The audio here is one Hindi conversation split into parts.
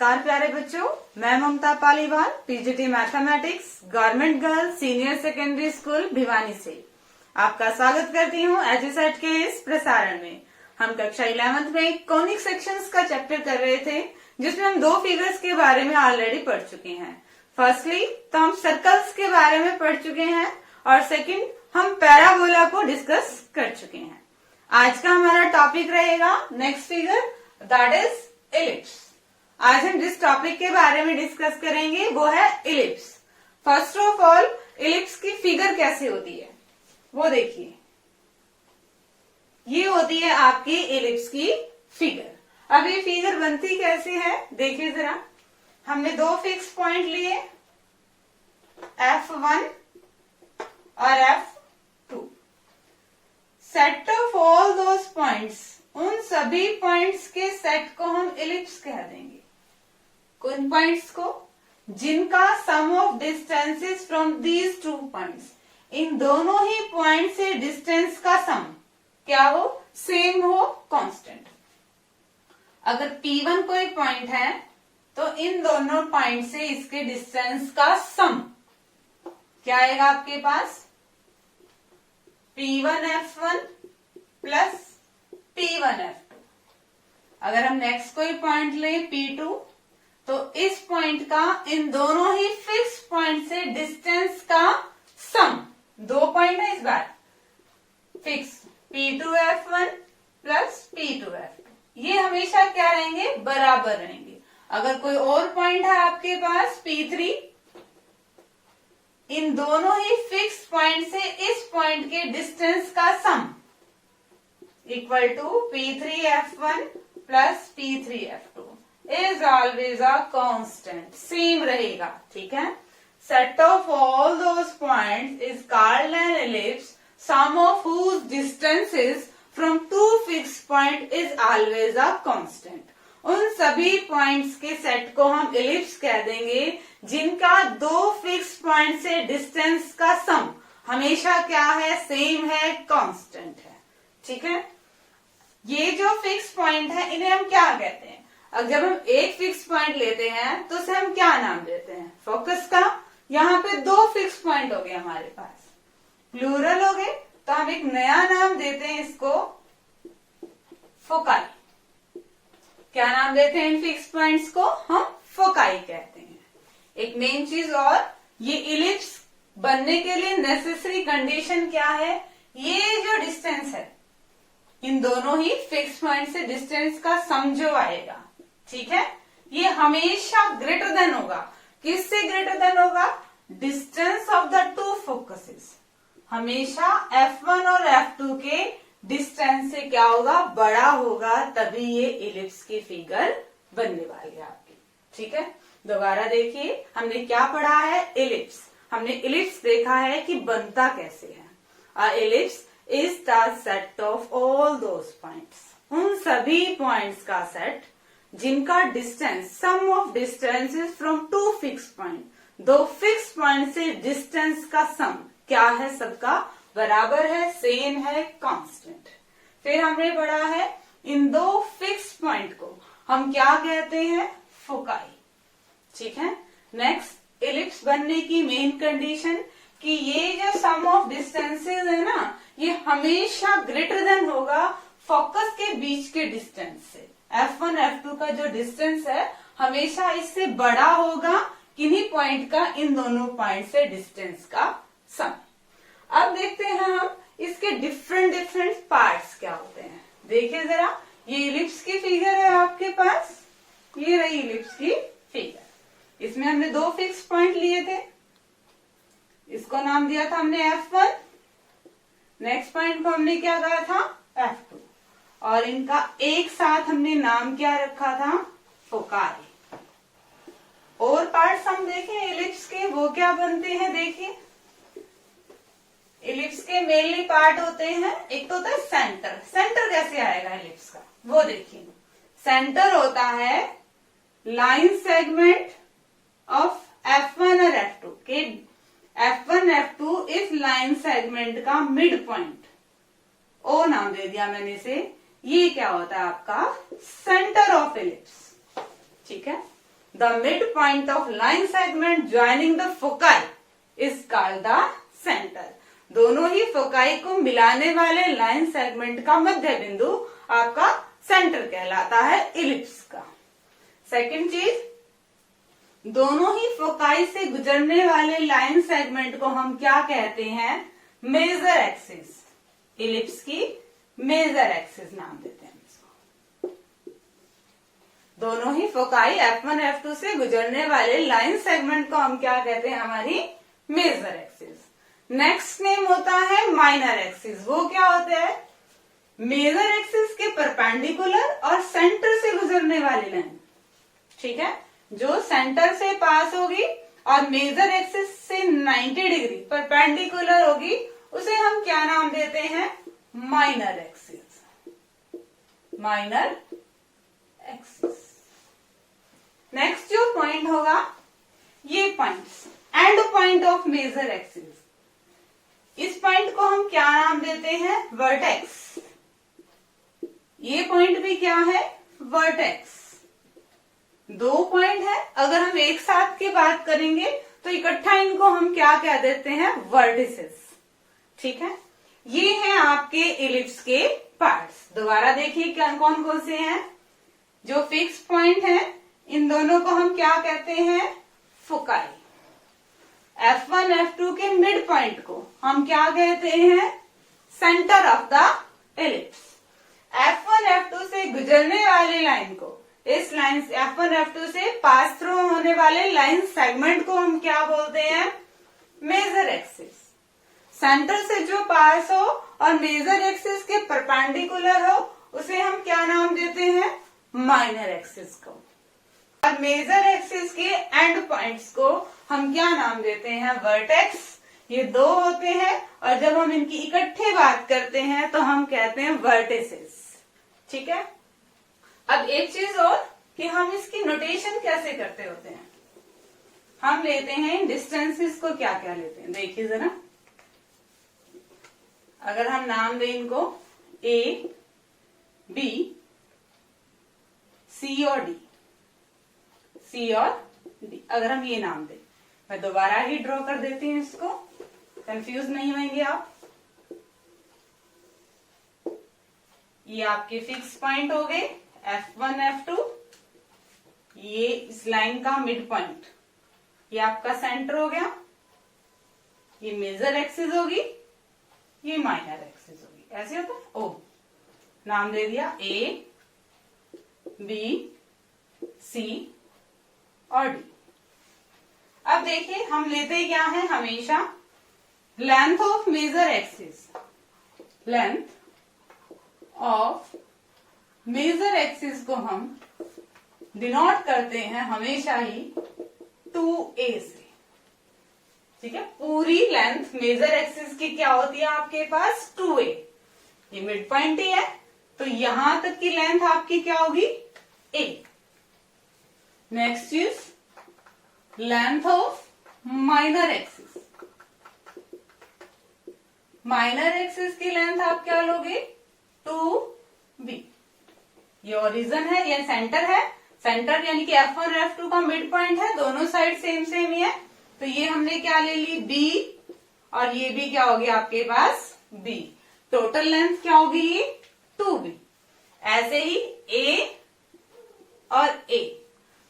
नमस्कार प्यारे बच्चों, मैं Mamta Paliwal, PGT mathematics, government girls senior secondary school Bhiwani से आपका स्वागत करती हूँ एजुसेट के इस प्रसारण में। हम कक्षा 11th में कॉनिक सेक्शंस का चैप्टर कर रहे थे, जिसमें हम दो फिगर्स के बारे में ऑलरेडी पढ़ चुके हैं। फर्स्टली तो हम सर्कल्स के बारे में पढ़ चुके हैं और सेकंड हम पैराबोला को डिस्कस कर चुके हैं। आज का हमारा टॉपिक रहेगा next figure, that is ellipse. आज हम जिस टॉपिक के बारे में डिस्कस करेंगे वो है ellipse. First of all ellipse की फिगर कैसे होती है वो देखिए। ये होती है आपकी इलिप्स की फिगर। अब ये फिगर बनती कैसे है देखिए जरा। हमने दो फिक्स पॉइंट लिए, F1 और F2। Set of all those points, उन सभी पॉइंट्स के सेट को हम इलिप्स कह देंगे। उन पॉइंट्स को जिनका sum of distances from these two points, इन दोनों ही पॉइंट से डिस्टेंस का सम क्या हो, सेम हो, कांस्टेंट। अगर P1 कोई पॉइंट है तो इन दोनों पॉइंट से इसके डिस्टेंस का सम क्या आएगा आपके पास, P1 F1 plus P1 F2। अगर हम नेक्स्ट कोई पॉइंट लें P2, तो इस पॉइंट का इन दोनों ही फिक्स पॉइंट से डिस्टेंस का सम, दो पॉइंट है इस बार fix, P2 F1 plus P2 F2। ये हमेशा क्या रहेंगे, बराबर रहेंगे। अगर कोई और पॉइंट है आपके पास P3, इन दोनों ही फिक्स पॉइंट से इस पॉइंट के डिस्टेंस का sum equal to P3 F1 plus P3 F2 is always a constant, same रहेगा। ठीक है। Set of all those points is called an ellipse, sum of whose distances from two fix point is always a constant. उन सभी पॉइंट्स के सेट को हम इलिप्स कह देंगे जिनका दो फिक्स पॉइंट से डिस्टेंस का सम हमेशा क्या है, सेम है, कांस्टेंट है। ठीक है। ये जो फिक्स पॉइंट है इन्हें हम क्या कहते हैं, अब जब हम एक फिक्स पॉइंट लेते हैं तो उसे हम क्या नाम देते हैं, फोकस का। यहाँ पे दो फिक्स पॉइंट हो गए हमारे पास, प्लूरल हो गए, तो हम एक नया नाम देते हैं इसको फोकाई। क्या नाम देते हैं इन फिक्स पॉइंट्स को, हम फोकाई कहते हैं। एक मेन चीज और, ये इलिप्स बनने के लिए नेसेसरी कंडीशन क्या है, ये जो डिस्टेंस है इन दोनों ही फिक्स पॉइंट से डिस्टेंस का सम जो आएगा, ठीक है, ये हमेशा ग्रेटर देन होगा। किससे ग्रेटर देन होगा, distance of the two focuses. हमेशा F1 और F2 के डिस्टेंस से क्या होगा, बड़ा होगा, तभी ये इलिप्स की फिगर बनने वाली है आपकी। ठीक है। दोबारा देखिए, हमने क्या पढ़ा है, इलिप्स। हमने इलिप्स देखा है कि बनता कैसे है। A ellipse is the set of all those points, उन सभी पॉइंट्स का सेट जिनका distance, sum of distances from two fix point, दो फिक्स पॉइंट से डिस्टेंस का सम क्या है, सबका बराबर है, सेम है, कांस्टेंट। फिर हमने पढ़ा है इन दो फिक्स पॉइंट को हम क्या कहते हैं, फोकाई। ठीक है। नेक्स्ट, इलिप्स बनने की मेन कंडीशन कि ये जो सम ऑफ डिस्टेंसेस है ना, ये हमेशा ग्रेटर देन होगा फोकस के बीच के डिस्टेंस से। F1 F2 का जो डिस्टेंस है हमेशा इससे बड़ा होगा किन्हीं पॉइंट का, इन दोनों पॉइंट से डिस्टेंस का सम। अब देखते हैं हम इसके डिफरेंट डिफरेंट पार्ट्स क्या होते हैं। देखिए जरा, ये इलिप्स की फिगर है आपके पास, ये रही इलिप्स की फिगर। इसमें हमने दो फिक्स पॉइंट लिए थे, इसको नाम दिया था हमने F1, नेक्स्ट पॉइंट को हमने क्या कहा था, F2, और इनका एक साथ हमने नाम क्या रखा था, फोकाई। और पार्ट्स हम देखें इलिप्स के, वो क्या बनते हैं देखिए। इलिप्स के मेनली पार्ट होते हैं, एक तो होता है सेंटर। सेंटर कैसे आएगा इलिप्स का, वो देखिए। सेंटर होता है लाइन सेगमेंट ऑफ F1 और F2 के, F1 F2 इस लाइन सेगमेंट का मिड पॉइंट, ओ नाम दे दिया मैंने इसे। ये क्या होता है आपका सेंटर ऑफ इलिप्स। ठीक है। The mid point of line segment joining the foci is called the centre. दोनों ही फोकाई को मिलाने वाले लाइन सेगमेंट का मध्य बिंदु आपका सेंटर कहलाता है इलिप्स का। सेकंड चीज, दोनों ही फोकाई से गुजरने वाले लाइन सेगमेंट को हम क्या कहते हैं? Major axis. इलिप्स की मेजर एक्सिस नाम देते हैं इसको। दोनों ही फोकाई F1 F2 से गुजरने वाले लाइन सेगमेंट को हम क्या कहते हैं? हमारी मेजर एक्सिस। नेक्स्ट नेम होता है माइनर एक्सिस। वो क्या होता है? मेजर एक्सिस के परपेंडिकुलर और सेंटर से गुजरने वाली लाइन, ठीक है, जो सेंटर से पास होगी और मेजर एक्सिस से 90 डिग्री परपेंडिकुलर होगी, उसे हम क्या नाम देते हैं? Minor axis. Minor axis. Next जो पॉइंट होगा, ये points end point of major axis, इस पॉइंट को हम क्या नाम देते हैं? वर्टेक्स। ये पॉइंट भी क्या है? वर्टेक्स। दो पॉइंट है, अगर हम एक साथ की बात करेंगे तो इकट्ठा इनको हम क्या कह देते हैं? वर्टिसेस। ठीक है, ये हैं आपके इलिप्स के पार्ट्स। दोबारा देखिए क्या कौन कौन से हैं। जो फिक्स पॉइंट है, इन दोनों को हम क्या कहते हैं? फोकाई। F1 F2 के मिड पॉइंट को हम क्या कहते हैं? Centre of the ellipse. F1 F2 से गुजरने वाली लाइन को, इस लाइन F1 F2 से पास थ्रू होने वाले लाइन सेगमेंट को हम क्या बोलते हैं? Major axis. सेंटर से जो पास हो और मेजर एक्सिस के परपेंडिकुलर हो, उसे हम क्या नाम देते हैं? माइनर एक्सिस को। और मेजर एक्सिस के एंड पॉइंट्स को हम क्या नाम देते हैं? वर्टेक्स। ये दो होते हैं और जब हम इनकी इकट्ठे बात करते हैं तो हम कहते हैं वर्टिसेस। ठीक है, अब एक चीज और कि हम इसकी नोटेशन कैसे करते होते हैं। हम लेते हैं डिस्टेंसेस को, क्या क्या लेते हैं देखिए जरा। अगर हम नाम दें इनको A, B, C और D, C और D, अगर हम ये नाम दें, मैं दोबारा ही ड्रॉ कर देती हूं इसको, कंफ्यूज नहीं होंगे आप। ये आपके फिक्स पॉइंट हो गए F1 F2, ये इस लाइन का मिड पॉइंट, ये आपका सेंटर हो गया, ये मेजर एक्सिस होगी, ये माइनर एक्सिस होगी। ऐसे होता है। ओ नाम दे दिया A, B, C और D। अब देखिए हम लेते क्या है हमेशा? Length of major axis. Length of major axis को हम डिनोट करते हैं हमेशा ही 2a से। ठीक है, पूरी लेंथ मेजर एक्सिस की क्या होती है आपके पास? 2a। ये मिड पॉइंट ही है, तो यहां तक की लेंथ आपकी क्या होगी? a। Next is length of minor axis. Minor axis की लेंथ आप क्या लोगे? 2b। ये ओरिजिन है, ये सेंटर है, सेंटर यानी कि F1 F2 का मिड पॉइंट है, दोनों साइड सेम सेम ही है, तो ये हमने क्या ले ली? B, और ये भी क्या होगी आपके पास? B। टोटल लेंथ क्या होगी? ये 2b। ऐसे ही A और A,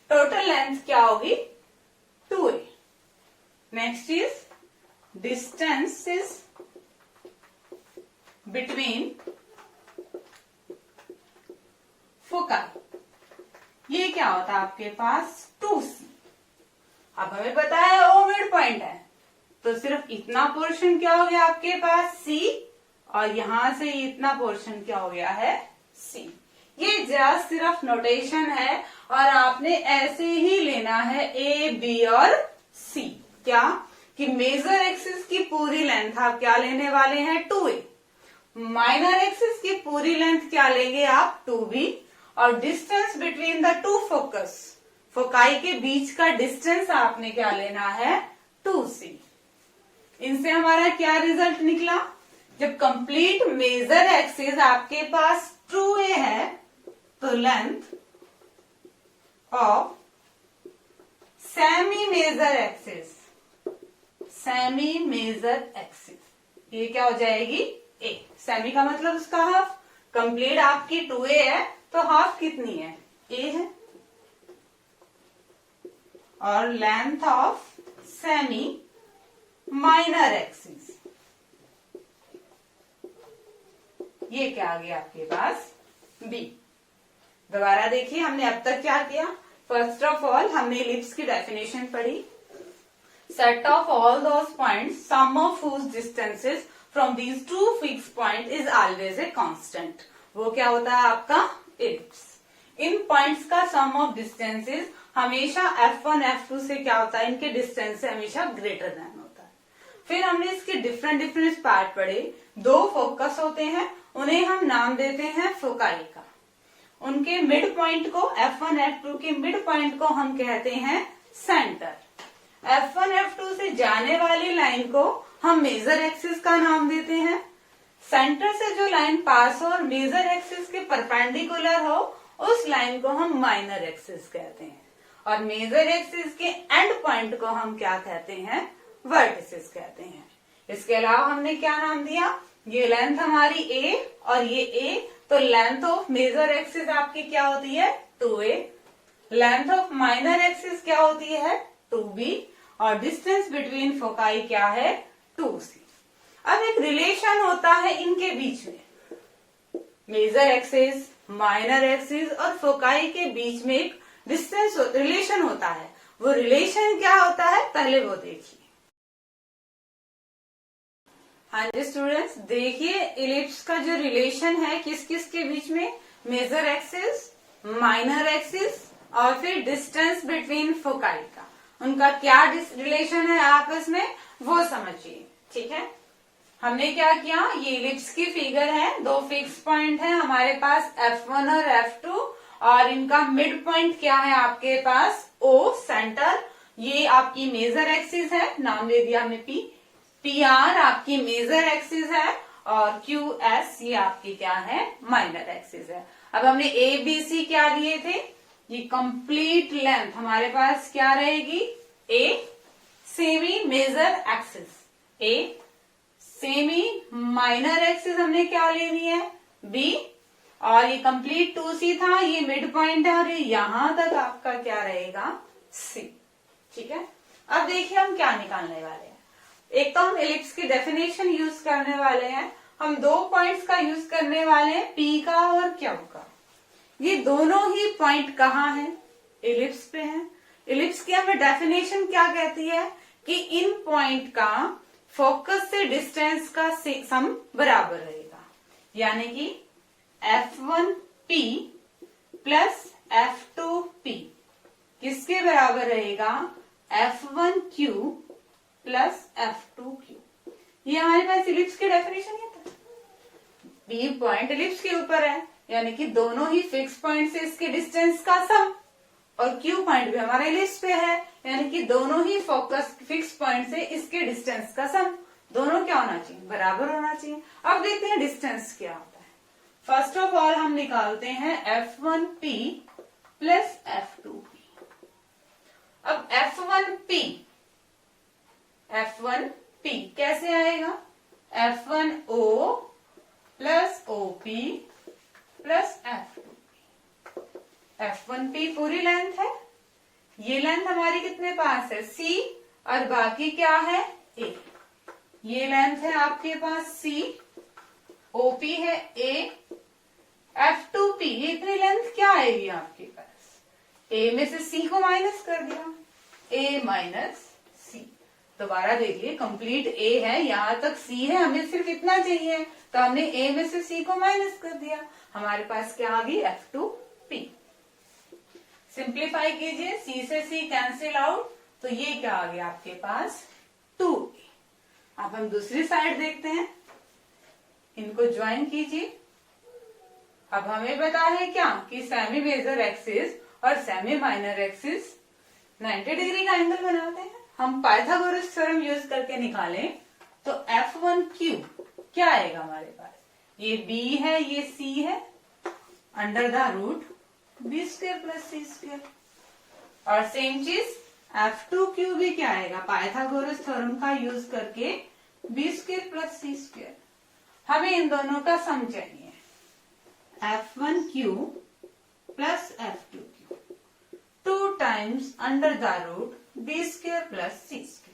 टोटल लेंथ क्या होगी? 2a। Next is distances between foci. ये क्या होता है आपके पास? 2c। अब हमें पता है O मिड पॉइंट है, तो सिर्फ इतना पोर्शन क्या हो गया आपके पास? C, और यहां से इतना पोर्शन क्या हो गया है? C। ये जस्ट सिर्फ नोटेशन है और आपने ऐसे ही लेना है A, B और C। क्या कि मेजर एक्सिस की पूरी लेंथ आप क्या लेने वाले हैं? 2a। माइनर एक्सिस की पूरी लेंथ क्या लेंगे आप? 2b। और distance between the two focus, foci के बीच का डिस्टेंस आपने क्या लेना है? 2c। इनसे हमारा क्या रिजल्ट निकला? जब कंप्लीट मेजर एक्सिस आपके पास 2a है, तो length of semi major axis, semi major axis, ये क्या हो जाएगी ए। सेमी का मतलब उसका हाफ, कंप्लीट आपकी 2a है तो हाफ कितनी है ए है, और length of semi minor axis, ये क्या आ गया आपके पास बी। दोबारा देखिए हमने अब तक क्या किया। फर्स्ट ऑफ ऑल हमने इलिप्स की डेफिनेशन पढ़ी। Set of all those points sum of whose distances from these two fix point is always a constant. वो क्या होता है आपका इलिप्स। इन पॉइंट्स का सम ऑफ डिस्टेंसेस हमेशा f1 f2 से क्या होता है, इनके डिस्टेंस से हमेशा ग्रेटर देन होता है। फिर हमने इसके डिफरेंट डिफरेंट पार्ट पढ़े। दो फोकस होते हैं, उन्हें हम नाम देते हैं फोकाई का। उनके मिड पॉइंट को f1 f2 के मिड पॉइंट को हम कहते हैं सेंटर। f1 f2 से जाने वाली लाइन को हम मेजर एक्सिस का नाम देते हैं। सेंटर से जो लाइन पास हो और मेजर एक्सिस के परपेंडिकुलर हो उस लाइन को हम माइनर एक्सिस कहते हैं, और मेजर एक्सिस के एंड पॉइंट को हम क्या कहते हैं, वर्टिसेस कहते हैं। इसके अलावा हमने क्या नाम दिया, ये लेंथ हमारी a और ये a, तो लेंथ ऑफ मेजर एक्सिस आपकी क्या होती है 2a, length of minor axis क्या होती है 2b, और डिस्टेंस बिटवीन फोकाई क्या है 2c। अब एक रिलेशन होता है इनके बीच में, मेजर एक्सिस, माइनर एक्सिस और फोकाई के बीच में एक डिस्टेंस रिलेशन होता है। वो रिलेशन क्या होता है पहले वो देखिए। हाँ जी स्टूडेंट्स, देखिए इलिप्स का जो रिलेशन है किस किस के बीच में, मेजर एक्सिस, माइनर एक्सिस और फिर डिस्टेंस बिटवीन फोकाई का, उनका क्या रिलेशन है आपस में वो समझिए। ठीक है, हमने क्या किया, ये इलिप्स की फिगर है, दो फिक्स पॉइंट है हमारे पास f1 और f2, और इनका मिड पॉइंट क्या है आपके पास O सेंटर। ये आपकी मेजर एक्सिस है, नाम दे दिया हमने P, PR आपकी मेजर एक्सिस है, और QS ये आपकी क्या है माइनर एक्सिस है। अब हमने ABC क्या लिए थे, ये कंप्लीट लेंथ हमारे पास क्या रहेगी A semi major axis, A semi minor axis हमने क्या लेनी है B, और ये कंप्लीट 2C था, ये मिड पॉइंट है, और ये यहां तक आपका क्या रहेगा C। ठीक है, अब देखिए हम क्या निकालने वाले हैं। एक तो हम इलिप्स की डेफिनेशन यूज करने वाले हैं, हम दो पॉइंट्स का यूज करने वाले हैं P का और Q का। ये दोनों ही पॉइंट कहाँ है, इलिप्स पे है। इलिप्स की हमें डेफिनेशन क्या कहती है कि इन पॉइंट का फोकस से डिस्टेंस का सम बराबर रहेगा, यानी कि f1p प्लस f2p किसके बराबर रहेगा, f1q प्लस f2q। ये हमारे पास इलिप्स की डेफिनेशन है। था बी पॉइंट इलिप्स के ऊपर है, यानी कि दोनों ही फिक्स पॉइंट से इसके डिस्टेंस का सम, और क्यू पॉइंट भी हमारे लिस्ट पे है, यानी कि दोनों ही फोकस फिक्स पॉइंट से इसके डिस्टेंस का सम, दोनों क्या होना चाहिए बराबर होना चाहिए। अब देखते हैं डिस्टेंस क्या होता है। फर्स्ट ऑफ ऑल हम निकालते हैं f1p प्लस f2p। अब f1p कैसे आएगा, f1o plus OP plus f2p। f1p पूरी लेंथ है, ये लेंथ हमारी कितने पास है C, और बाकी क्या है A। ये लेंथ है आपके पास C, OP है A, f2p ये इतनी लेंथ क्या आएगी आपके पास, A में से C को माइनस कर दिया, A माइनस C। दोबारा देखिए, कंप्लीट A है, यहां तक C है, हमें सिर्फ इतना चाहिए, तो हमने A में से C को माइनस कर दिया, हमारे पास क्या आ गई f2p। सिंप्लीफाई कीजिए, C से C कैंसिल आउट, तो ये क्या आ गया आपके पास 2a। अब हम दूसरी साइड देखते हैं, इनको ज्वाइन कीजिए। अब हमें पता है क्या कि सेमी मेजर एक्सिस और सेमी माइनर एक्सिस 90 डिग्री का एंगल बनाते हैं। हम पाइथागोरस थ्योरम यूज करके निकालें तो f1q क्या आएगा हमारे पास, ये b है ये c है, under the root b² plus c²। और सेम चीज F2Q भी क्या आएगा, पाइथागोरस थ्योरम का यूज करके b square plus c square. हमें इन दोनों का सम चाहिए, F1Q plus F2Q 2 times under the root b square plus c square.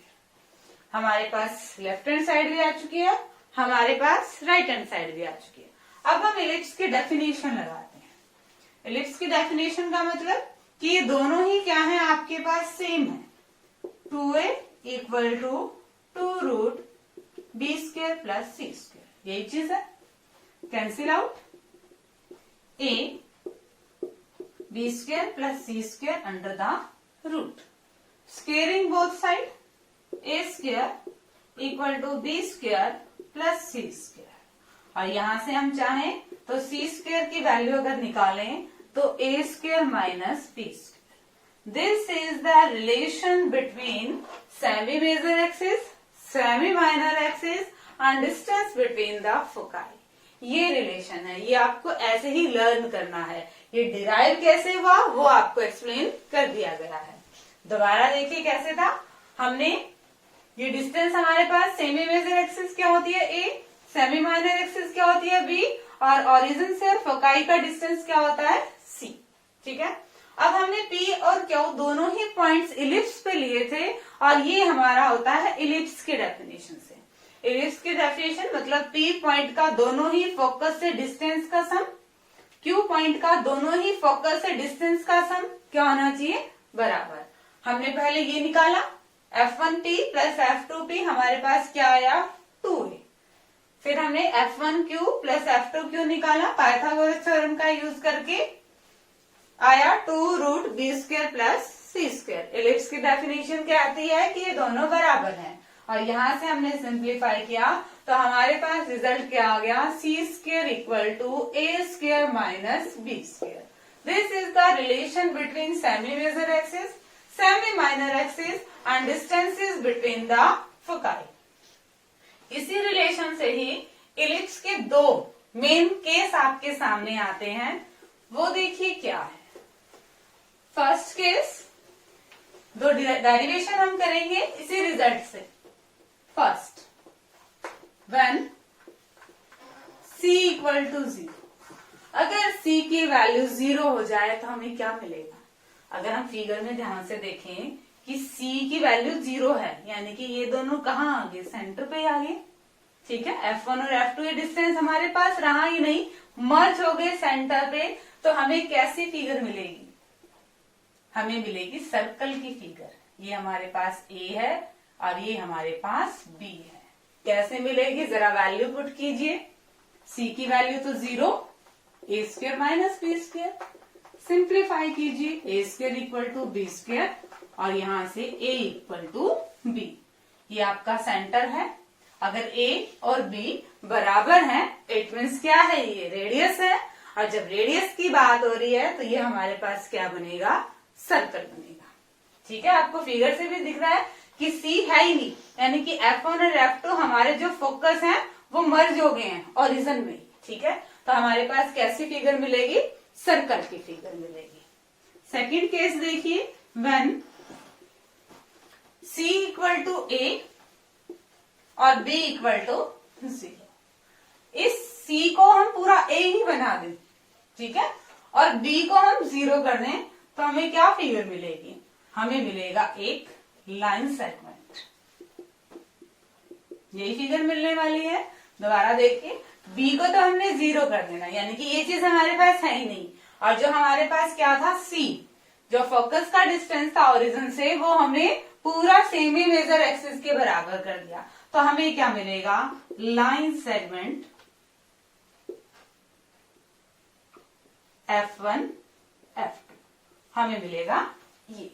हमारे पास लेफ्ट हैंड साइड भी आ चुकी है, हमारे पास राइट हैंड साइड भी आ चुकी है। अब हम इलिप्स की डेफिनेशन लगाते हैं। इलिप्स की डेफिनेशन का मतलब कि ये दोनों ही क्या है, आपके पास सेम है, 2a equal to 2 root b square plus c square, यही चीज है। Cancel out a b square plus c square under the root, squaring both side, a square equal to b square plus c square. और यहां से हम चाहें तो सी स्क्वायर की वैल्यू अगर निकालें तो a square minus b square. This is the relation between semi major axis, semi minor axis and distance between the foci. ये रिलेशन है, ये आपको ऐसे ही लर्न करना है। ये डिराइव कैसे हुआ वो आपको एक्सप्लेन कर दिया गया है। दोबारा देखिए कैसे था। हमने ये डिस्टेंस हमारे पास सेमी मेजर एक्सिस क्या होती है a, सेमी माइनर एक्सिस क्या होती है b, और ओरिजिन से फोकाई का डिस्टेंस क्या होता है c। ठीक है। अब हमने p और q दोनों ही पॉइंट्स इलिप्स पे लिए थे और ये हमारा होता है इलिप्स के डेफिनेशन से। इलिप्स की डेफिनेशन मतलब p पॉइंट का दोनों ही फोकस से डिस्टेंस का सम, q पॉइंट का दोनों ही फोकस से डिस्टेंस का सम क्या होना चाहिए, बराबर। हमने पहले ये निकाला F1P प्लस F2P, हमारे पास क्या आया 2a। फिर हमने F1Q प्लस F2Q निकाला पाइथागोरस थ्योरम का यूज करके, आया 2 root b square plus c square. Ellipse की डेफिनेशन क्या आती है कि ये दोनों बराबर हैं, और यहां से हमने सिंप्लीफाई किया तो हमारे पास रिजल्ट क्या आ गया, c square equal to a square minus b square. This is the relation between semi major axis, semi minor axis and distances between the foci. इसी रिलेशन से ही इलिप्स के दो मेन केस आपके सामने आते हैं, वो देखिए क्या है। फर्स्ट केस, दो डेरिवेशन हम करेंगे इसी रिजल्ट से। First, when c equal to 0, अगर c की वैल्यू 0 हो जाए तो हमें क्या मिलेगा। अगर हम फिगर में ध्यान से देखें कि c की वैल्यू 0 है, यानी कि ये दोनों कहाँ आ गए, सेंटर पे आ गए। ठीक है, F1 और F2 ये डिस्टेंस हमारे पास रहा ही नहीं, मर्ज हो गए सेंटर पे। तो हमें कैसी फिगर मिलेगी, हमें मिलेगी सर्कल की फिगर। ये हमारे पास A है और ये हमारे पास B है। कैसे मिलेगी, जरा वैल्यू पुट कीजिए। c की वैल्यू तो 0, a square minus b square, simplify कीजिए, a square equal to b square और यहां से a इक्वल टू b। ये आपका सेंटर है। अगर a और b बराबर हैं, इट मीन्स क्या है, ये रेडियस है। और जब रेडियस की बात हो रही है तो ये हमारे पास क्या बनेगा, सर्कल बनेगा। ठीक है, आपको फिगर से भी दिख रहा है कि c है ही नहीं, यानी कि F1 और F2 हमारे जो फोकस हैं वो मर्ज हो गए हैं ओरिजिन में। ठीक है, तो हमारे पास कैसी फिगर मिलेगी, सर्कल की फिगर मिलेगी। सेकंड केस देखिए, when c equal to a और b इक्वल टू 0। इस c को हम पूरा a ही बना दें, ठीक है, और b को हम 0 कर दें तो हमें क्या फिगर मिलेगी, हमें मिलेगा एक लाइन सेगमेंट। यही फिगर मिलने वाली है। दोबारा देखिए, b को तो हमने 0 कर देना, यानी कि ये चीज हमारे पास है ही नहीं। और जो हमारे पास क्या था, c, जो फोकस का डिस्टेंस था ओरिजिन से, वो हमने पूरा सेमी मेजर एक्सिस के बराबर कर दिया। तो हमें क्या मिलेगा, लाइन सेगमेंट F1 F2 हमें मिलेगा ये।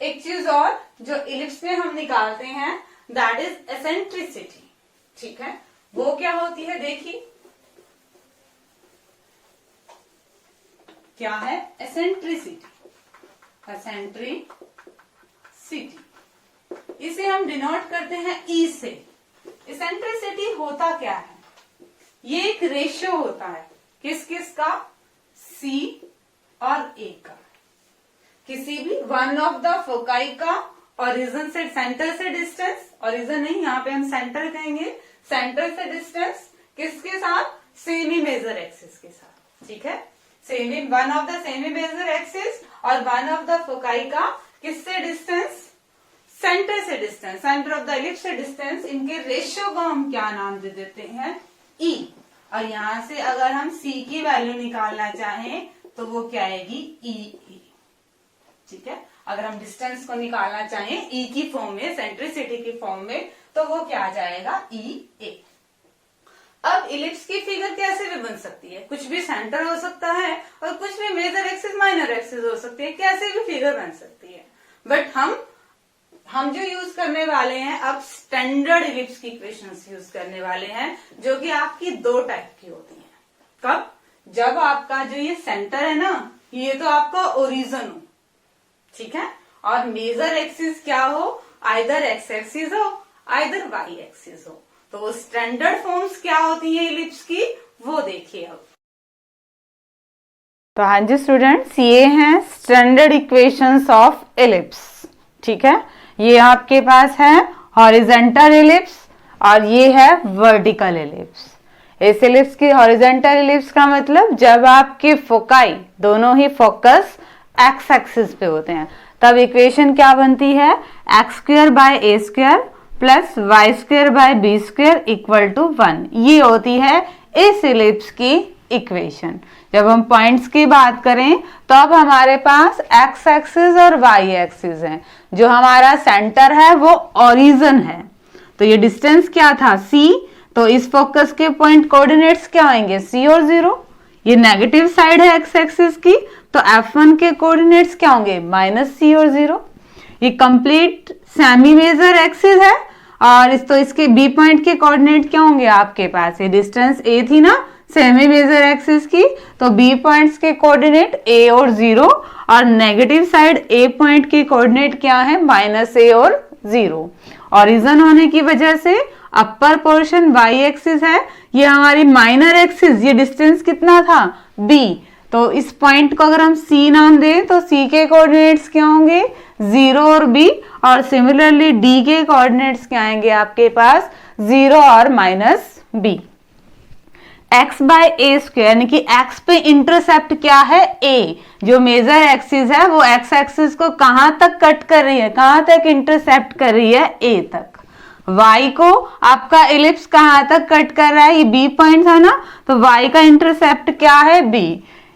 एक चीज और जो इलिप्स में हम निकालते हैं, दैट इज एसेंट्रिसिटी। ठीक है, वो क्या होती है, देखिए क्या है, एसेंट्रिसिटी। एसेंट्रिसिटी इसे हम डिनोट करते हैं E से। एसेंट्रिसिटी होता क्या है, ये एक रेशियो होता है, किस किस का, C और A का। किसी भी वन ऑफ द फोकाई का ओरिजिन से, सेंटर से डिस्टेंस, ओरिजिन नहीं यहाँ पे हम सेंटर कहेंगे, सेंटर से डिस्टेंस किसके साथ, सेमी मेजर एक्सिस के साथ, ठीक है, semi one of the semi major axis और वन ऑफ द फोकाई का किससे डिस्टेंस, सेंटर से distance, centre of the ellipse से डिस्टेंस, इनके रेशियो को हम क्या नाम दे देते हैं, ई। और यहां से अगर हम सी की वैल्यू निकालना चाहें तो वो क्या आएगी, ई, ठीक है। अगर हम डिस्टेंस को निकालना चाहें ई की फॉर्म में, सेंट्रिसिटी की फॉर्म में, तो वो क्या आ जाएगा, ई ए। अब इलिप्स की फिगर कैसे भी बन सकती है, कुछ भी सेंटर हो सकता है और कुछ भी मेजर एक्सिस माइनर एक्सिस हो सकती है, कैसे भी फिगर बन सकती है। बट हम जो यूज करने वाले हैं अब स्टैंडर्ड इलिप्स की इक्वेशंस यूज करने वाले हैं, जो कि आपकी दो टाइप की होती हैं। कब, जब आपका जो ये सेंटर है ना, ये तो आपका ओरिजिन हो, ठीक है, और मेजर एक्सिस क्या हो, आइदर एक्स एक्सिस हो आइदर वाई एक्सिस हो। तो वो स्टैंडर्ड फॉर्म्स क्या होती हैं इलिप्स की, वो देखिए अब। तो हाँ जी स्टूडेंट्स, ये हैं स्टैंडर्ड इक्वेशंस ऑफ इलिप्स, ठीक है। ये आपके पास है हॉरिजेंटल इलिप्स और ये है वर्टिकल इलिप्स। इस इलिप्स की हॉरिजेंटल इलिप्स का मतलब जब आपके फोकाई दोनों ही फोकस एक्स एक्सिस पे होते हैं, तब इक्वेशन क्या बनती है, x square by a square plus y square by b square equal to 1। ये होती है इस इलिप्स की इक्वेशन। जब हम पॉइंट्स की बात करें तो अब हमारे पास एक्स एक्सिस और वाई एक्सिस है, जो हमारा सेंटर है वो ओरिजिन है, तो ये डिस्टेंस क्या था, सी। तो इस फोकस के पॉइंट कोऑर्डिनेट्स क्या होंगे, सी और 0। ये नेगेटिव साइड है एक्स एक्सिस की, तो F1 के कोऑर्डिनेट्स क्या होंगे, -c और 0। ये कंप्लीट सेमी मेजर एक्सिस है और तो इसके बी पॉइंट के कोऑर्डिनेट क्या होंगे आपके पास, ये डिस्टेंस a थी ना सेमी मेजर एक्सिस की, तो बी पॉइंट्स के कोऑर्डिनेट a और 0 और नेगेटिव साइड a पॉइंट के कोऑर्डिनेट क्या है, -a और 0। ओरिजिन होने की वजह से अपर पोर्शन y एक्सिस है, ये हमारी माइनर एक्सिस, ये डिस्टेंस कितना था, b। तो इस पॉइंट को अगर हम C नाम दें तो C के कोऑर्डिनेट्स क्या होंगे, 0 और B, और सिमिलरली D के कोऑर्डिनेट्स क्या आएंगे आपके पास, 0 और -B। x bye a square यानी कि x पे इंटरसेप्ट क्या है, a। जो मेजर एक्सिस है वो x एक्सिस को कहां तक कट कर रही है, कहां तक इंटरसेप्ट कर रही है, a तक। y को आपका इलिप्स कहां तक कट कर रहा है, ये b पॉइंट था ना, तो y का इंटरसेप्ट क्या है, b।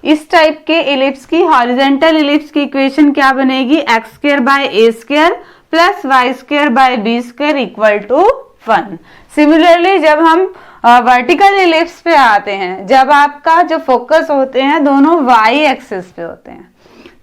इस टाइप के इलिप्स की हॉरिजेंटल इलिप्स की इक्वेशन क्या बनेगी, x square by a square plus y square by b square equal to 1। Similarly जब हम वर्टिकल इलिप्स पे आते हैं, जब आपका जो फोकस होते हैं दोनों वाई एक्सिस पे होते हैं,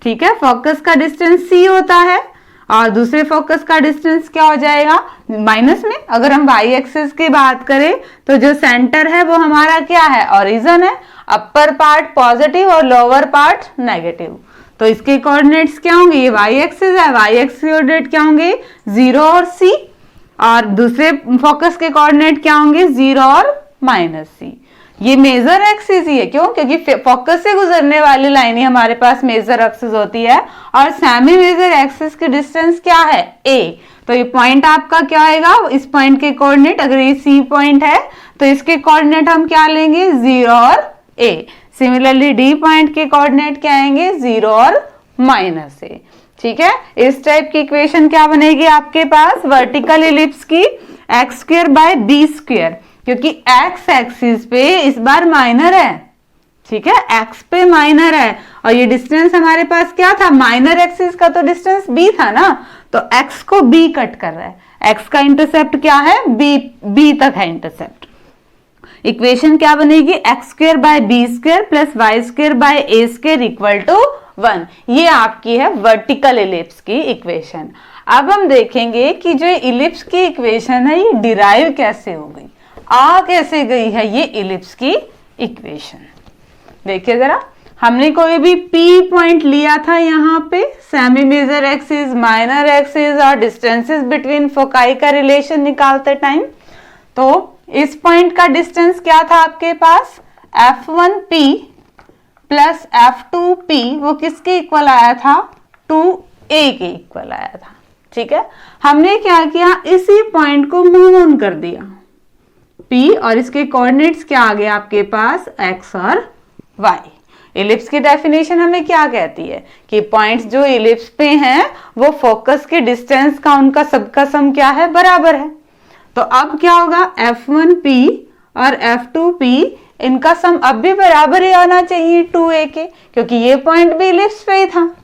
ठीक है, फोकस का डिस्टेंस c होता है और दूसरे फोकस का डिस्टेंस क्या हो जाएगा, माइनस में। अगर हम वाई एक्सिस की बात करें तो जो सेंटर है वो हमारा क्या है, ओरिजिन है, अपर पार्ट पॉजिटिव और लोअर पार्ट नेगेटिव। तो इसके कोऑर्डिनेट्स क्या होंगे, ये वाई एक्सिस है, वाई एक्सिस कोऑर्डिनेट क्या होंगे, 0 और c, और दूसरे फोकस के कोऑर्डिनेट क्या होंगे, 0 और -c। ये मेजर एक्सिस ही है, क्यों, क्योंकि फोकस से गुजरने वाली लाइन ही हमारे पास मेजर एक्सिस होती है, और सेमी मेजर एक्सिस की डिस्टेंस क्या है, a। तो ये पॉइंट आपका क्या आएगा, इस पॉइंट के कोऑर्डिनेट, अगर ये c पॉइंट है तो इसके कोऑर्डिनेट हम क्या लेंगे, 0 और a। सिमिलरली d पॉइंट के कोऑर्डिनेट क्या आएंगे, 0 और -a, ठीक है। इस टाइप की इक्वेशन क्या बनेगी आपके पास वर्टिकल इलिप्स की, x square by b square, क्योंकि एक्स एक्सिस पे इस बार माइनर है, ठीक है, एक्स पे माइनर है और ये डिस्टेंस हमारे पास क्या था, माइनर एक्सिस का तो डिस्टेंस b था ना, तो x को b कट कर रहा है, x का इंटरसेप्ट क्या है, b तक है इंटरसेप्ट। इक्वेशन क्या बनेगी, x square by b square plus y square by a square equal to 1। ये आपकी है वर्टिकल इलिप्स की इक्वेशन। अब हम देखेंगे कि जो इलिप्स की इक्वेशन है ये डिराइव कैसे हो गई, आ कैसे गई है ये इलिप्स की इक्वेशन। देखिए जरा, हमने कोई भी P पॉइंट लिया था यहाँ पे, semi major axis, minor axis और डिस्टेंसेस बिटवीन फोकाई का रिलेशन निकालते टाइम, तो इस पॉइंट का डिस्टेंस क्या था आपके पास, F1P प्लस F2P, वो किसके इक्वल आया था, 2a के इक्वल आया था। ठीक है, हमने क्या किया, इसी पॉइंट को मूव ऑन कर दिया P, और इसके कोऑर्डिनेट्स क्या आ गए आपके पास, x और y। इलिप्स की डेफिनेशन हमें क्या कहती है कि पॉइंट्स जो इलिप्स पे हैं वो फोकस के डिस्टेंस का उनका सबका सम क्या है, बराबर है। तो अब क्या होगा, F1P और F2P इनका सम अब भी बराबर ही आना चाहिए 2a के, क्योंकि ये पॉइंट भी इलिप्स पे ही था।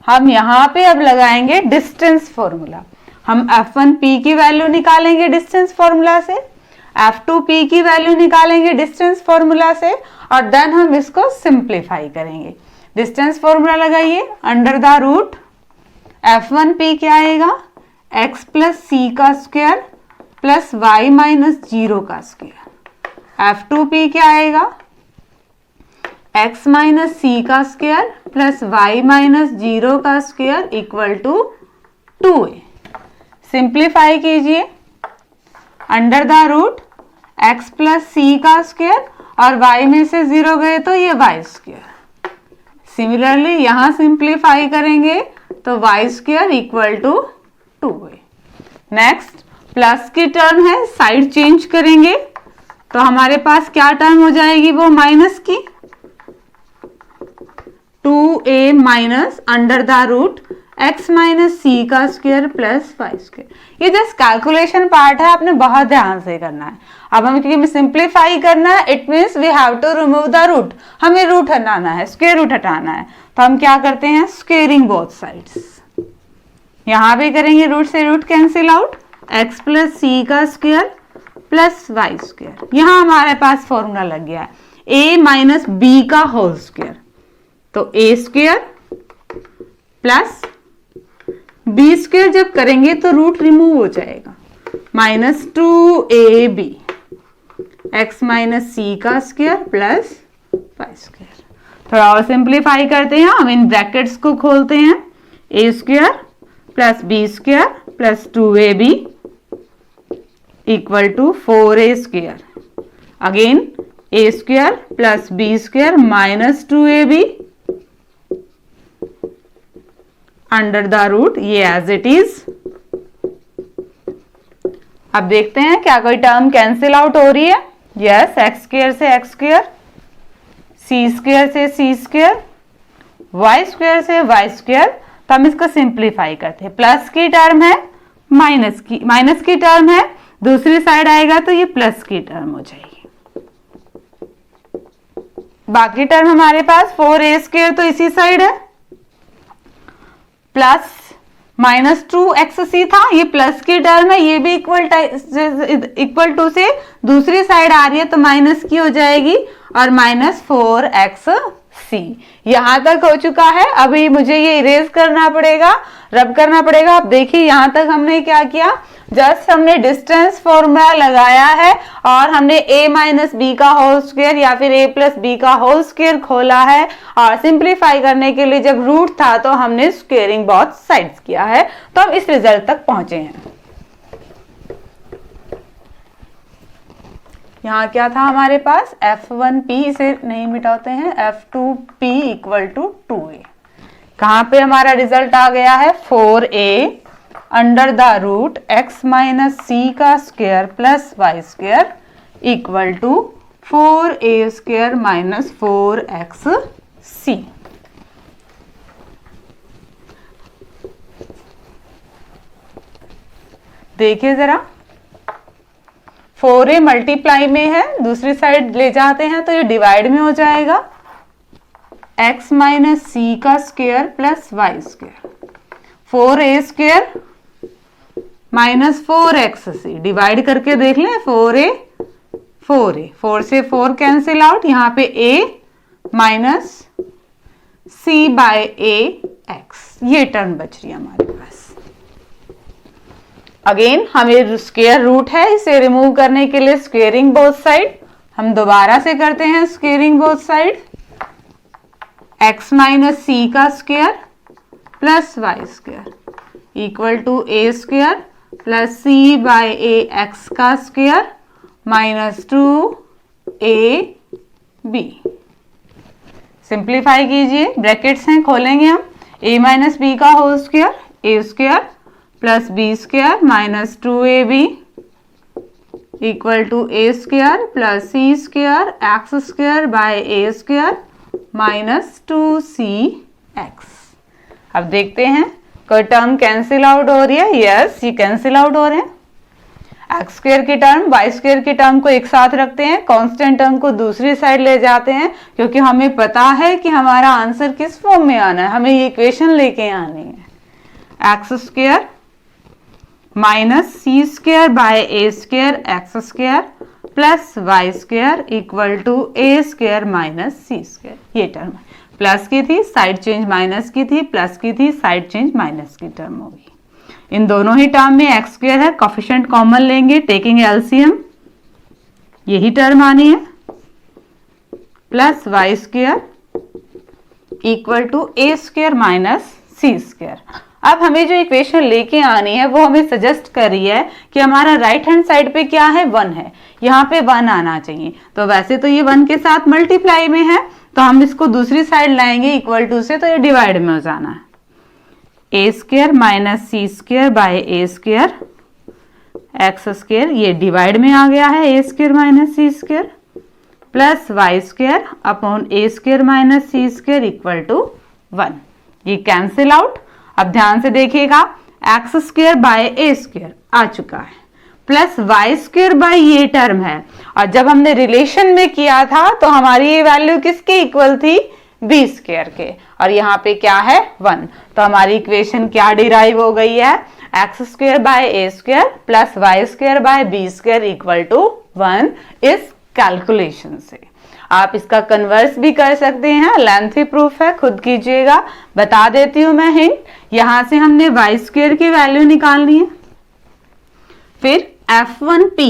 हम यहाँ पे अब लगाएंगे डिस्टेंस फॉर्मूला। हम F1P की वैल्यू निकालेंगे डिस्टेंस फॉर्मूला से, F2P की वैल्यू निकालेंगे डिस्टेंस फॉर्मूला से, और देन हम इसको सिंप्लीफाई करेंगे। डिस्टेंस फॉर्मूला लगाइए, अंडर द रूट F1P क्या आएगा, x प्लस सी का स्क्वायर प्लस y माइनस 0 का स्क्वायर। F2P क्या आएगा, x माइनस सी का स्क्वायर प्लस y माइनस 0 का square equal to 2a। Simplify कीजिए, under the root x plus c का स्क्वायर और y में से 0 गए तो ये y स्क्वायर। सिमिलरली यहां सिंप्लीफाई करेंगे तो y square equal to 2a। Next plus की टर्म है, साइड चेंज करेंगे तो हमारे पास क्या टर्म हो जाएगी, वो माइनस की 2a minus under the root x minus c का स्क्वायर प्लस y स्क्वायर। ये जस्ट कैलकुलेशन पार्ट है, आपने बहुत ध्यान से करना है। अब हमें क्योंकि सिंप्लीफाई करना है, it means we have to remove the root, हमें रूट हटाना है, स्क्वायर रूट हटाना है। तो हम क्या करते हैं, स्क्वेयरिंग बोथ साइड्स। यहां भी करेंगे, रूट से root cancel out, x plus c का स्क्वायर प्लस y स्क्वायर। यहां हमारे पास फॉर्मूला लग गया है a माइनस बी का होल स्क्वायर, तो a square plus b square जब करेंगे तो रूट रिमूव हो जाएगा, minus 2ab x minus c का स्क्वायर प्लस y स्क्वायर। थोड़ा और सिंप्लीफाई करते हैं, हम इन ब्रैकेट्स को खोलते हैं, a square plus b square plus 2ab equal to 4a square. Again a square plus b square minus 2ab under the root, ये एज इट इज। अब देखते हैं क्या कोई टर्म कैंसिल आउट हो रही है। यस, एक्स स्क्वायर से एक्स स्क्वायर, सी स्क्वायर से सी स्क्वायर, वाई स्क्वायर से वाई स्क्वायर। तो हम इसको सिंप्लीफाई करते हैं, प्लस की टर्म है माइनस की टर्म है, दूसरी साइड आएगा तो ये प्लस की टर्म हो जाएगी। बाकी टर्म हमारे पास 4a स्क्वायर तो इसी साइड है, प्लस माइनस 2xc था, ये प्लस की टर्म है, ये भी इक्वल टू से दूसरी साइड आ रही है तो माइनस की हो जाएगी, और माइनस 4xc। यहां तक हो चुका है। अभी मुझे ये इरेज करना पड़ेगा, रब करना पड़ेगा। आप देखिए यहां तक हमने क्या किया, जस्ट हमने डिस्टेंस फॉर्मूला लगाया है और हमने a माइनस बी का होल स्क्वायर या फिर a प्लस बी का होल स्क्वायर खोला है, और सिंप्लीफाई करने के लिए जब रूट था तो हमने स्क्वेयरिंग बोथ साइड्स किया है, तो हम इस रिजल्ट तक पहुंचे हैं। यहाँ क्या था हमारे पास, F1P, इसे नहीं मिटाते हैं, F2P इक्वल टू 2a। कहाँ पे हमारा रिजल्ट आ गया है, 4a under the root x minus c का square plus y square equal to 4a square minus 4xc। देखिए जरा, 4a मल्टीप्लाई में है, दूसरी साइड ले जाते हैं तो ये डिवाइड में हो जाएगा, x माइनस सी का square plus y square, 4a square minus 4xc, divide करके देख लें, 4 से 4 कैंसिल आउट, यहाँ पे a minus c by a x, ये टर्म बच रही है हमारे पास। अगेन हमें स्क्वायर रूट है, इसे रिमूव करने के लिए स्क्वेयरिंग बोथ साइड, हम दोबारा से करते हैं squaring both side, x minus c का square plus y square equal to a square plus c by a x का स्क्वायर माइनस 2ab। सिंप्लीफाई कीजिए, ब्रैकेट्स हैं, खोलेंगे हम, a माइनस बी का whole square, a square plus b square minus 2ab equal to a square plus c square x square by a square minus 2cx। अब देखते हैं कोई टर्म कैंसिल आउट हो रही है, यस ये कैंसिल आउट हो रहे हैं। एक्स स्क्वायर की टर्म वाई स्क्वायर की टर्म को एक साथ रखते हैं, कांस्टेंट टर्म को दूसरी साइड ले जाते हैं, क्योंकि हमें पता है कि हमारा आंसर किस फॉर्म में आना है, हमें ये इक्वेशन लेके आनी है। X square minus c square by a square x square plus y square equal to a square minus c square. ये टर्म प्लस की थी, साइड चेंज माइनस की थी, प्लस की थी, साइड चेंज माइनस की टर्म होगी। इन दोनों ही टर्म में एक्स स्क्वायर है, कोफिशिएंट कॉमन लेंगे, टेकिंग एलसीएम, यही टर्म आनी है, plus y square equal to a square minus c square. अब हमें जो इक्वेशन लेके आनी है वो हमें सजेस्ट कर रही है कि हमारा राइट हैंड साइड पे क्या है, 1 है, यहाँ पे 1 आना चाहिए। तो वैसे तो ये 1 के साथ मल्टीप्लाई में है, तो हम इसको दूसरी साइड लाएंगे इक्वल टू से, तो ये डिवाइड में हो जाना है। A square minus c square by a square x square, ये डिवाइड में आ गया है, a square minus c square plus y square upon a square minus c square equal to 1। ये कैंसिल आउट। अब ध्यान से देखिएगा, x square by a square आ चुका है, प्लस वाई स्क्वायर बाय ये टर्म है, और जब हमने रिलेशन में किया था तो हमारी ये वैल्यू किसके इक्वल थी, बी स्क्वायर के, और यहाँ पे क्या है 1। तो हमारी इक्वेशन क्या डिराइव हो गई है, x square by a square plus y square by b square equal to 1 इस कैलकुलेशन से। आप इसका कन्वर्स भी कर सकते हैं, लेंथी प्रूफ है, खुद कीजिएगा। बता देती हूं मैं हिंट, यहां से हमने वाई स्क्वायर की वैल्यू निकालनी है, फिर f1p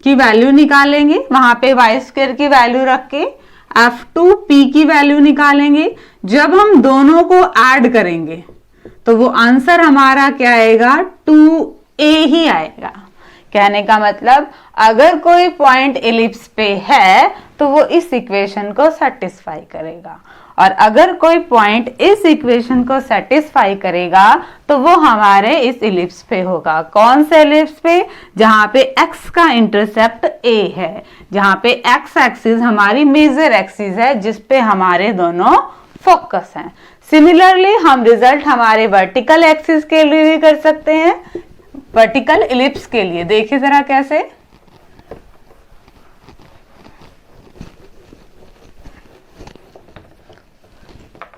की वैल्यू निकालेंगे, वहां पे वाई स्क्वायर की वैल्यू रख के f2p की वैल्यू निकालेंगे। जब हम दोनों को ऐड करेंगे तो वो आंसर हमारा क्या आएगा, 2a ही आएगा। कहने का मतलब अगर कोई पॉइंट एलिप्स पे है तो वो इस इक्वेशन को सेटिस्फाई करेगा, और अगर कोई पॉइंट इस इक्वेशन को सेटिस्फाई करेगा तो वो हमारे इस एलिप्स पे होगा। कौन से एलिप्स पे, जहां पे x का इंटरसेप्ट a है, जहां पे x एक्सिस हमारी मेजर एक्सिस है, जिसपे हमारे दोनों फोकस हैं। सिमिलरली हम रिजल्ट हमारे वर्टिकल एक्सिस के लिए भी कर सकते हैं, वर्टिकल एलिप्स के लिए। देखिए जरा कैसे,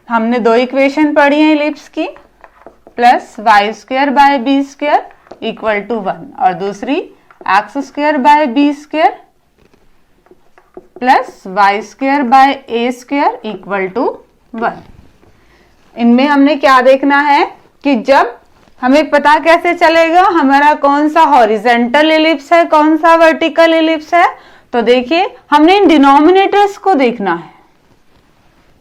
हमने 2 इक्वेशन पढ़ी है एलिप्स की, plus y square by b square equal to 1, और दूसरी x square by b square plus y square by a square equal to 1। इनमें हमने क्या देखना है कि जब हमें पता कैसे चलेगा हमारा कौन सा हॉरिजेंटल एलिप्स है, कौन सा वर्टिकल एलिप्स है। तो देखिए हमने इन डिनोमिनेटर्स को देखना है,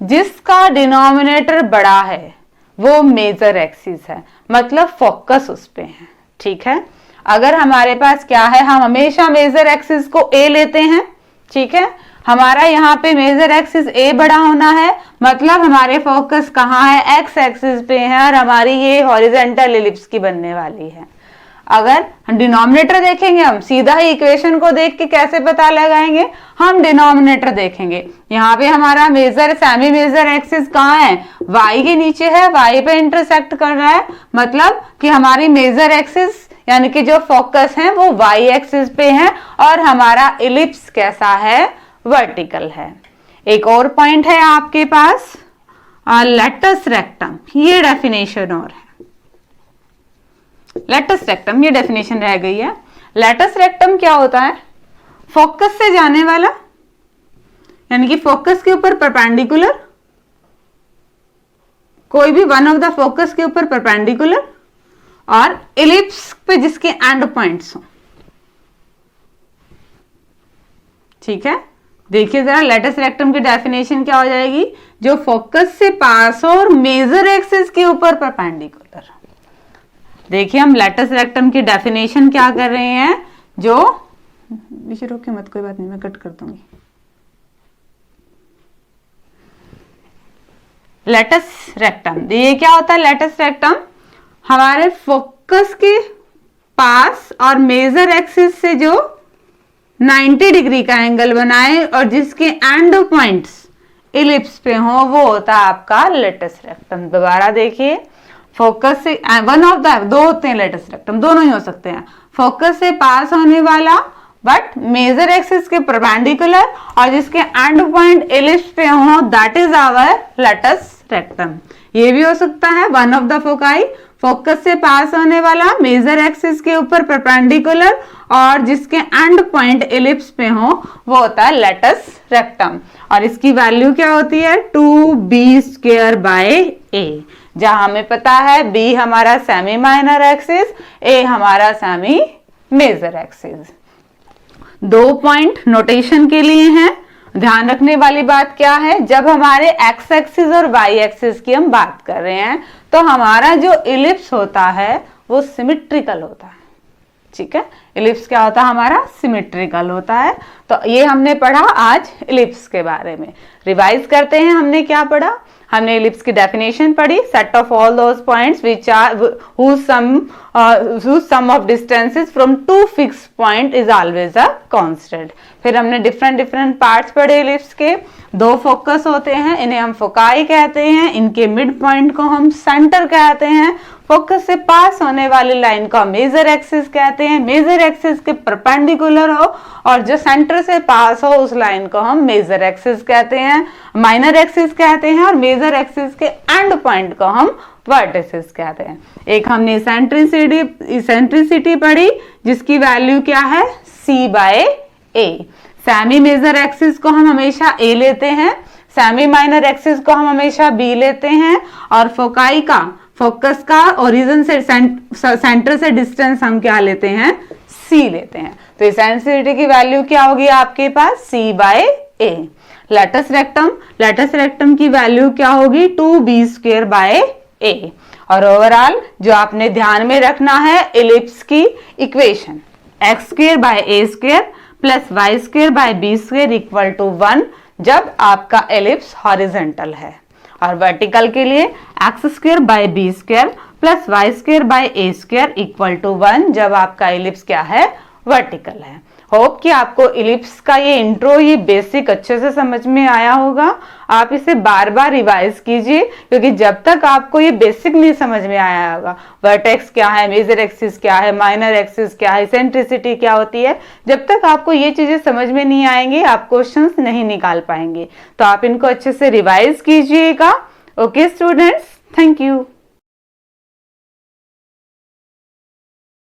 जिसका डिनोमिनेटर बड़ा है वो मेजर एक्सिस है, मतलब फोकस उस पे है। ठीक है, अगर हमारे पास क्या है, हम हमेशा मेजर एक्सिस को ए लेते हैं। ठीक है, हमारा यहाँ पे मेजर एक्सिस ए बड़ा होना है, मतलब हमारे फोकस कहाँ है, एक्स एक्सिस पे है, और हमारी ये हॉरिजेंटल एलिप्स की बनने वाली है। अगर हम डिनोमिनेटर देखेंगे, हम सीधा ही इक्वेशन को देख के कैसे पता लगाएंगे, हम डिनोमिनेटर देखेंगे। यहाँ पे हमारा मेजर सेमी मेजर एक्सिस कहाँ है, y के नीचे है, y पे इंटरसेक्ट कर रहा है, मतलब कि हमारी मेजर एक्सिस यानी कि जो फोकस है वो y एक्सिस पे है, और हमारा एलिप्स कैसा है, वर्टिकल है। एक और पॉइंट है आपके पास, लेटस रेक्टम, ये डेफिनेशन और है। लेटस रेक्टम, ये डेफिनेशन रह गई है। लेटस रेक्टम क्या होता है, फोकस से जाने वाला, यानी कि फोकस के ऊपर परपेंडिकुलर, कोई भी वन ऑफ द फोकस के ऊपर परपेंडिकुलर, और एलिप्स पे जिसके एंड पॉइंट्स हो। ठीक है, देखिए जरा लेटस रेक्टम की डेफिनेशन क्या हो जाएगी, जो फोकस से पास हो और मेजर एक्सिस के ऊपर परपेंडिकुलर। देखिए हम लेटस रेक्टम की डेफिनेशन क्या कर रहे हैं, जो बीच रोके मत, कोई बात नहीं, मैं कट कर दूंगी। Latus rectum. ये क्या होता है लेटस रेक्टम? हमारे फोकस के पास और मेजर एक्सिस से जो 90 डिग्री का एंगल बनाए और जिसके एंड पॉइंट्स इलिप्स पे हो, वो होता है आपका लेटस रेक्टम। दोबारा देखिए, फोकस से वन ऑफ द, दो होते हैं लेटस रेक्टम, दोनों ही हो सकते हैं। फोकस से पास होने वाला बट मेजर एक्सिस के परपेंडिकुलर और जिसके एंड पॉइंट इलिप्स पे हो, that is our latus rectum. ये भी हो सकता है one of the foci, focus से पास होने वाला, मेजर एक्सिस के ऊपर परपेंडिकुलर और जिसके एंड पॉइंट इलिप्स पे हो, वो होता है लेटस रेक्टम। और इसकी वैल्यू क्या होती है? 2b² जहां हमें पता है b हमारा सेमी माइनर एक्सिस, a हमारा semi major axis. 2 point notation के लिए हैं। ध्यान रखने वाली बात क्या है, जब हमारे एक्स एक्सिस और वाई एक्सिस की हम बात कर रहे हैं तो हमारा जो इलिप्स होता है वो सिमेट्रिकल होता है। ठीक है, इलिप्स क्या होता है हमारा? सिमेट्रिकल होता है। तो ये हमने पढ़ा आज इलिप्स के बारे में। रिवाइज करते हैं, हमने क्या पढ़ा? हमने इलिप्स की डेफिनेशन पढ़ी, set of all those points which are whose sum of distances from two fixed point is always a constant। फिर हमने डिफरेंट पार्ट्स पढ़े इलिप्स के। 2 फोकस होते हैं, इन्हें हम फोकाई कहते हैं, इनके मिड पॉइंट को हम सेंटर कहते हैं। फोकस से पास होने वाली लाइन को मेजर एक्सिस कहते हैं, मेजर एक्सिस के परपेंडिकुलर हो और जो सेंटर से पास हो उस लाइन को हम मेजर एक्सिस कहते हैं, माइनर एक्सिस कहते हैं और मेजर एक्सिस के एंड पॉइंट को हम वर्टिसेस कहते हैं। एक हमने इसेंट्रिसिटी पढ़ी जिसकी वैल्यू क्या है? c/a। सेमी मेजर एक्सिस को हम हमेशा a लेते हैं, सेमी माइनर एक्सिस को हम हमेशा b लेते हैं और फोकाई का, फोकस का ओरिजिन से सेंटर से डिस्टेंस हम क्या लेते हैं? c लेते हैं। तो इसेंट्रिसिटी की वैल्यू क्या होगी आपके पास? c/a। लेटस रेक्टम की वैल्यू क्या होगी? 2b²/a। और ओवरऑल जो आपने ध्यान में रखना है, इलिप्स की इक्वेशन x² + y² + b² = 1 जब आपका इलिप्स हॉरिजॉन्टल है, और वर्टिकल के लिए x² / b² + y² / a² = 1 जब आपका इलिप्स क्या है? वर्टिकल है। होप कि आपको इलिप्स का ये इंट्रो, ये बेसिक अच्छे से समझ में आया होगा। आप इसे बार बार रिवाइज कीजिए, क्योंकि जब तक आपको ये बेसिक नहीं समझ में आया होगा, वर्टेक्स क्या है, मेजर एक्सिस क्या है, माइनर एक्सिस क्या है, इसेंट्रिसिटी क्या होती है, जब तक आपको ये चीजें समझ में नहीं आएंगी आप क्वेश्चंस नहीं निकाल पाएंगे। तो आप इनको अच्छे से रिवाइज कीजिएगा। Okay students, thank you.